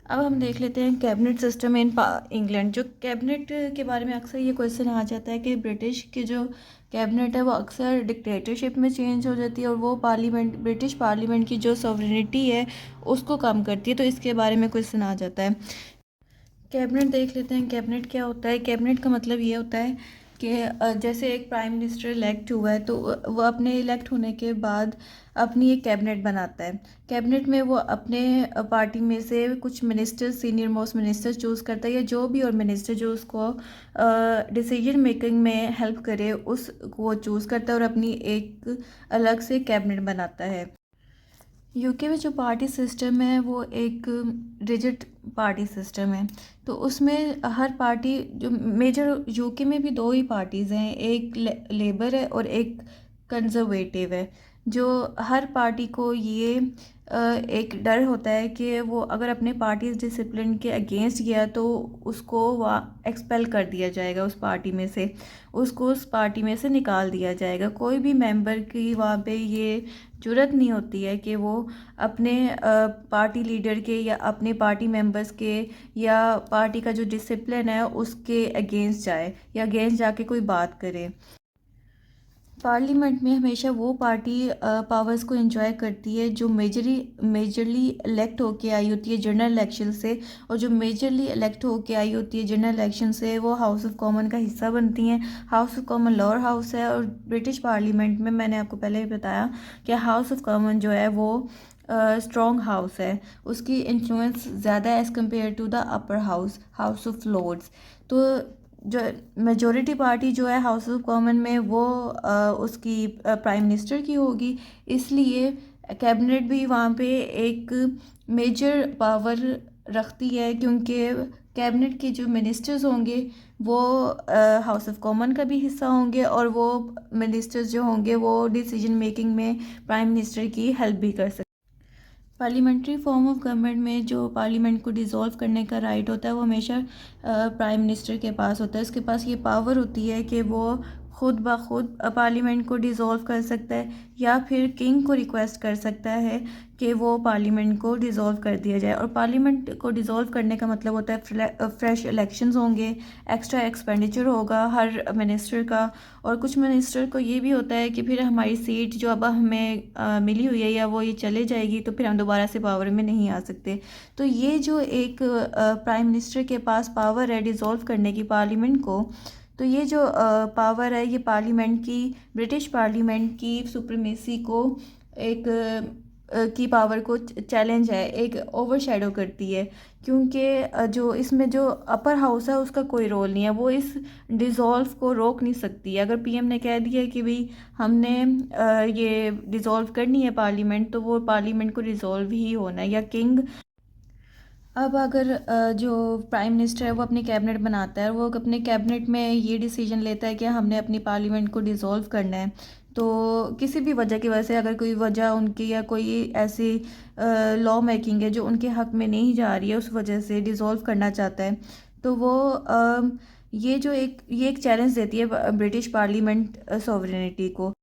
अब हम देख लेते हैं कैबिनेट सिस्टम इन इंग्लैंड। जो कैबिनेट के बारे में अक्सर ये क्वेश्चन आ जाता है कि ब्रिटिश की जो कैबिनेट है वो अक्सर डिक्टेटरशिप में चेंज हो जाती है और वो पार्लियामेंट, ब्रिटिश पार्लियामेंट की जो सॉवरेनिटी है उसको कम करती है। तो इसके बारे में क्वेश्चन आ जाता है। कैबिनेट देख लेते हैं। कैबिनेट क्या होता है? कैबिनेट का मतलब ये होता है कि जैसे एक प्राइम मिनिस्टर इलेक्ट हुआ है तो वो अपने इलेक्ट होने के बाद अपनी एक कैबिनेट बनाता है। कैबिनेट में वो अपने पार्टी में से कुछ minister, senior most minister choose करता है, या जो भी और मिनिस्टर जो उसको डिसीजन मेकिंग में हेल्प करे उसको चूज़ करता है और अपनी एक अलग से कैबिनेट बनाता है। यूके में जो पार्टी सिस्टम है वो एक रिजिड पार्टी सिस्टम है। तो उसमें हर पार्टी जो मेजर, यूके में भी दो ही पार्टीज़ हैं, एक लेबर है और एक कंजर्वेटिव है। जो हर पार्टी को ये एक डर होता है कि वो अगर अपने पार्टी डिसिप्लिन के अगेंस्ट गया तो उसको वहाँ एक्सपेल कर दिया जाएगा उस पार्टी में से, उसको उस पार्टी में से निकाल दिया जाएगा। कोई भी मेंबर की वहाँ पे ये जुर्रत नहीं होती है कि वो अपने पार्टी लीडर के या अपने पार्टी मेंबर्स के या पार्टी का जो डिसिप्लिन है उसके अगेंस्ट जाए या अगेंस्ट जाके कोई बात करे। पार्लियामेंट में हमेशा वो पार्टी पावर्स को एंजॉय करती है जो मेजरली इलेक्ट होके आई होती है जनरल इलेक्शन से, और जो मेजरली इलेक्ट होके आई होती है जनरल इलेक्शन से वो हाउस ऑफ कॉमन का हिस्सा बनती हैं। House of common lower house है, और ब्रिटिश पार्लियामेंट में मैंने आपको पहले ही बताया कि हाउस ऑफ कॉमन जो है वो स्ट्रॉन्ग हाउस है, उसकी इन्फ्लुएंस ज़्यादा है as compared to the upper house, house of lords. तो जो मेजॉरिटी पार्टी जो है हाउस ऑफ कॉमन में वो उसकी प्राइम मिनिस्टर की होगी, इसलिए कैबिनेट भी वहाँ पे एक मेजर पावर रखती है, क्योंकि कैबिनेट के जो मिनिस्टर्स होंगे वो हाउस ऑफ कॉमन का भी हिस्सा होंगे, और वो मिनिस्टर्स जो होंगे वो डिसीजन मेकिंग में प्राइम मिनिस्टर की हेल्प भी कर सकते हैं। पार्लियामेंट्री फॉर्म ऑफ गवर्नमेंट में जो पार्लियामेंट को डिसॉल्व करने का राइट होता है वो हमेशा प्राइम मिनिस्टर के पास होता है। उसके पास ये पावर होती है कि वो खुद ब खुद पार्लियामेंट को डिसॉल्व कर सकता है, या फिर किंग को रिक्वेस्ट कर सकता है कि वो पार्लियामेंट को डिसॉल्व कर दिया जाए। और पार्लियामेंट को डिसॉल्व करने का मतलब होता है फ्रेश इलेक्शंस होंगे, एक्स्ट्रा एक्सपेंडिचर होगा हर मिनिस्टर का, और कुछ मिनिस्टर को ये भी होता है कि फिर हमारी सीट जो अब हमें मिली हुई है या वो ये चले जाएगी तो फिर हम दोबारा से पावर में नहीं आ सकते। तो ये जो एक प्राइम मिनिस्टर के पास पावर है डिसॉल्व करने की पार्लियामेंट को, तो ये जो पावर है ये पार्लियामेंट की, ब्रिटिश पार्लियामेंट की सुप्रीमेसी को एक की पावर को चैलेंज है, एक ओवरशैडो करती है, क्योंकि जो इसमें जो अपर हाउस है उसका कोई रोल नहीं है, वो इस डिज़ोल्व को रोक नहीं सकती। अगर पीएम ने कह दिया कि भाई हमने ये डिज़ोल्व करनी है पार्लियामेंट, तो वो पार्लियामेंट को डिज़ोल्व ही होना है, या किंग। अब अगर जो प्राइम मिनिस्टर है वो अपनी कैबिनेट बनाता है, वो अपने कैबिनेट में ये डिसीजन लेता है कि हमने अपनी पार्लियामेंट को डिसॉल्व करना है, तो किसी भी वजह की वजह से, अगर कोई वजह उनकी या कोई ऐसी लॉ मेकिंग है जो उनके हक में नहीं जा रही है, उस वजह से डिसॉल्व करना चाहता है, तो वो ये एक चैलेंज देती है ब्रिटिश पार्लियामेंट सॉवरेनिटी को।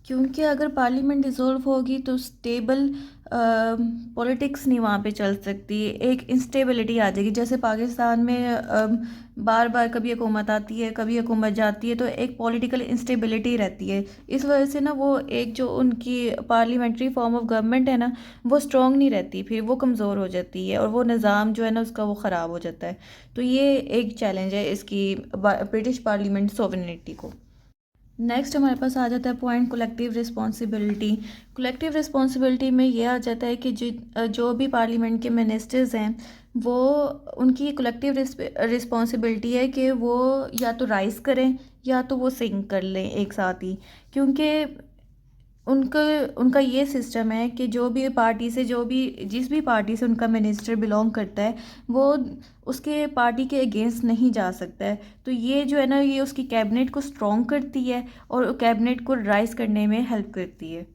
क्योंकि अगर पार्लियामेंट डिसॉल्व होगी तो स्टेबल पॉलिटिक्स नहीं वहाँ पे चल सकती, एक इंस्टेबिलिटी आ जाएगी। जैसे पाकिस्तान में बार बार कभी हुकूमत आती है कभी हुकूमत जाती है, तो एक पॉलिटिकल इंस्टेबिलिटी रहती है। इस वजह से ना वो एक जो उनकी पार्लियामेंट्री फॉर्म ऑफ गवर्नमेंट है ना, वो स्ट्रॉन्ग नहीं रहती, फिर वो कमज़ोर हो जाती है और वो निज़ाम जो है ना उसका वो ख़राब हो जाता है। तो ये एक चैलेंज है इसकी ब्रिटिश पार्लियामेंट सोवरेनिटी को। नेक्स्ट हमारे पास आ जाता है point collective responsibility. Collective responsibility में ये आ जाता है कि जो भी पार्लियामेंट के मिनिस्टर्स हैं वो, उनकी कलेक्टिव रिस्पॉन्सिबिलिटी है कि वो या तो राइज करें या तो वो सिंग कर लें एक साथ ही। क्योंकि उनका उनका ये सिस्टम है कि जो भी पार्टी से, जो भी जिस भी पार्टी से उनका मिनिस्टर बिलोंग करता है वो उसके पार्टी के अगेंस्ट नहीं जा सकता है। तो ये जो है ना ये उसकी कैबिनेट को स्ट्रॉन्ग करती है और कैबिनेट को राइज करने में हेल्प करती है।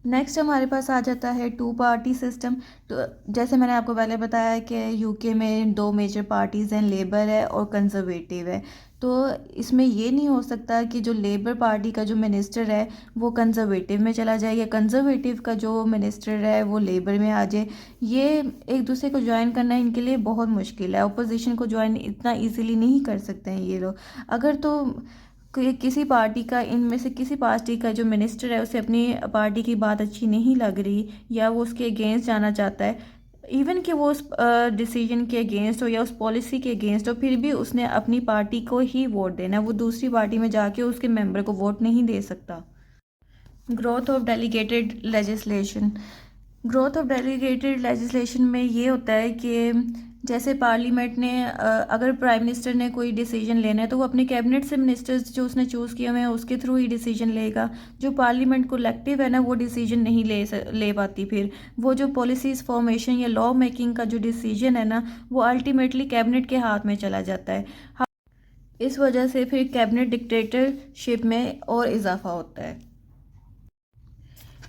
नेक्स्ट हमारे पास आ जाता है टू पार्टी सिस्टम। तो जैसे मैंने आपको पहले बताया कि यूके में दो मेजर पार्टीज़ हैं, लेबर है और कंजर्वेटिव है। तो इसमें ये नहीं हो सकता कि जो लेबर पार्टी का जो मिनिस्टर है वो कंजर्वेटिव में चला जाए या कंजर्वेटिव का जो मिनिस्टर है वो लेबर में आ जाए। ये एक दूसरे को ज्वाइन करना इनके लिए बहुत मुश्किल है। अपोजिशन को ज्वाइन इतना इजीली नहीं कर सकते हैं ये लोग। अगर तो किसी पार्टी का, इनमें से किसी पार्टी का जो मिनिस्टर है उसे अपनी पार्टी की बात अच्छी नहीं लग रही या वो उसके अगेंस्ट जाना चाहता है, इवन कि वो उस डिसीजन के अगेंस्ट हो या उस पॉलिसी के अगेंस्ट हो, फिर भी उसने अपनी पार्टी को ही वोट देना है। वो दूसरी पार्टी में जाके उसके मेंबर को वोट नहीं दे सकता। Growth of delegated legislation. Growth of delegated legislation में ये होता है कि जैसे पार्लियामेंट ने अगर प्राइम मिनिस्टर ने कोई डिसीजन लेना है तो वो अपने कैबिनेट से मिनिस्टर्स जो उसने चूज़ किए हुए हैं उसके थ्रू ही डिसीजन लेगा। जो पार्लियामेंट कोलेक्टिव है ना वो डिसीजन नहीं ले पाती। फिर वो जो पॉलिसीज़ फॉर्मेशन या लॉ मेकिंग का जो डिसीजन है ना वो अल्टीमेटली कैबिनेट के हाथ में चला जाता है। इस वजह से फिर कैबिनेट डिक्टेटरशिप में और इजाफा होता है।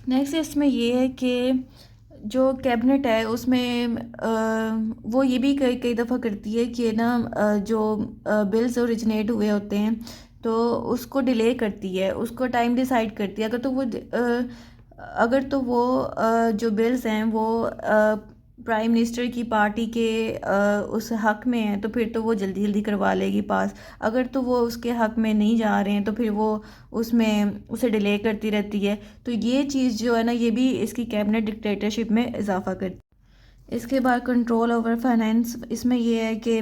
नेक्स्ट इसमें ये है कि जो कैबिनेट है उसमें वो ये भी कई दफ़ा करती है कि ना जो बिल्स ओरिजिनेट हुए होते हैं तो उसको डिले करती है, उसको टाइम डिसाइड करती है। अगर तो वो जो बिल्स हैं वो प्राइम मिनिस्टर की पार्टी के उस हक में है तो फिर तो वो जल्दी जल्दी करवा लेगी पास। अगर तो वो उसके हक में नहीं जा रहे हैं तो फिर वो उसमें उसे डिले करती रहती है। तो ये चीज़ जो है ना ये भी इसकी कैबिनेट डिक्टेटरशिप में इजाफा करती है। इसके बाद कंट्रोल ओवर फाइनेंस। इसमें ये है कि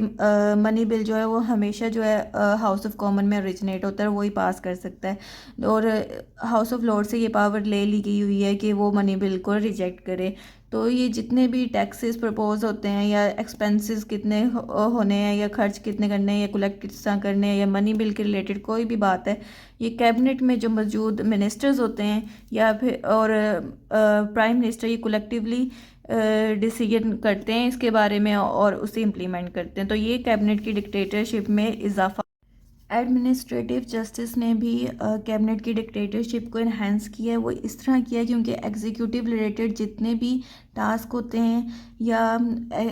मनी बिल जो है वो हमेशा जो है हाउस ऑफ कॉमन में ओरिजिनेट होता है, वही पास कर सकता है। और हाउस ऑफ लॉर्ड से ये पावर ले ली गई हुई है कि वो मनी बिल को रिजेक्ट करे। तो ये जितने भी टैक्सेस प्रपोज होते हैं या एक्सपेंसेस कितने होने हैं या खर्च कितने करने हैं या कलेक्ट कितना करने हैं या मनी बिल के रिलेटेड कोई भी बात है, ये कैबिनेट में जो मौजूद मिनिस्टर्स होते हैं या फिर और प्राइम मिनिस्टर ये कलेक्टिवली डिसीजन करते हैं इसके बारे में और उसे इम्प्लीमेंट करते हैं। तो ये कैबिनेट की डिक्टेटरशिप में इजाफा। एडमिनिस्ट्रेटिव जस्टिस ने भी कैबिनेट की डिक्टेटरशिप को इन्हेंस किया है। वो इस तरह किया है क्योंकि एग्जीक्यूटिव रिलेटेड जितने भी टास्क होते हैं या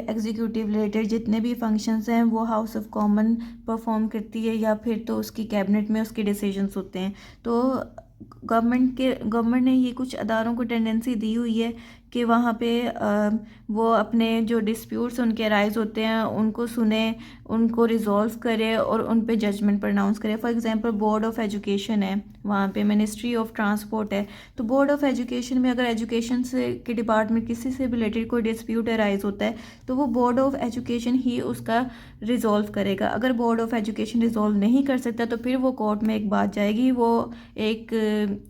एग्जीक्यूटिव रिलेटेड जितने भी फंक्शंस हैं वो हाउस ऑफ कॉमन परफॉर्म करती है या फिर तो उसकी कैबिनेट में उसके डिसीजंस होते हैं। तो गवर्नमेंट ने ये कुछ अदारों को टेंडेंसी दी हुई है कि वहाँ पे वो अपने जो डिस्प्यूट्स उनके राइज होते हैं उनको सुने, उनको रिजॉल्व करे और उन पे जजमेंट प्रोनाउंस करे। For example board of education है, वहाँ पे मिनिस्ट्री ऑफ ट्रांसपोर्ट है। तो बोर्ड ऑफ एजुकेशन में अगर एजुकेशन से के डिपार्टमेंट किसी से रिलेटेड कोई डिस्प्यूट अराइज होता है तो वो बोर्ड ऑफ एजुकेशन ही उसका रिजॉल्व करेगा। अगर बोर्ड ऑफ एजुकेशन रिजॉल्व नहीं कर सकता तो फिर वो कोर्ट में एक बात जाएगी, वो एक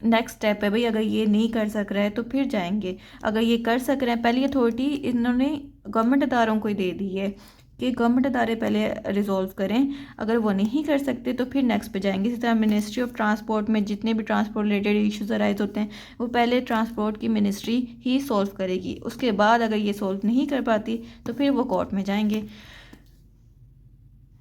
नेक्स्ट स्टेप है भाई, अगर ये नहीं कर सक रहा है तो फिर जाएंगे। अगर ये कर सक रहे हैं, पहली अथॉरिटी इन्होंने गवर्नमेंट अदारों को ही दे दी है कि गवर्नमेंट अदारे पहले रिजॉल्व करें, अगर वो नहीं कर सकते तो फिर नेक्स्ट पे जाएंगे। इसी तरह मिनिस्ट्री ऑफ ट्रांसपोर्ट में जितने भी ट्रांसपोर्ट रिलेटेड इश्यूज अराइज होते हैं वो पहले ट्रांसपोर्ट की मिनिस्ट्री ही सॉल्व करेगी, उसके बाद अगर ये सॉल्व नहीं कर पाती तो फिर वो कोर्ट में जाएंगे।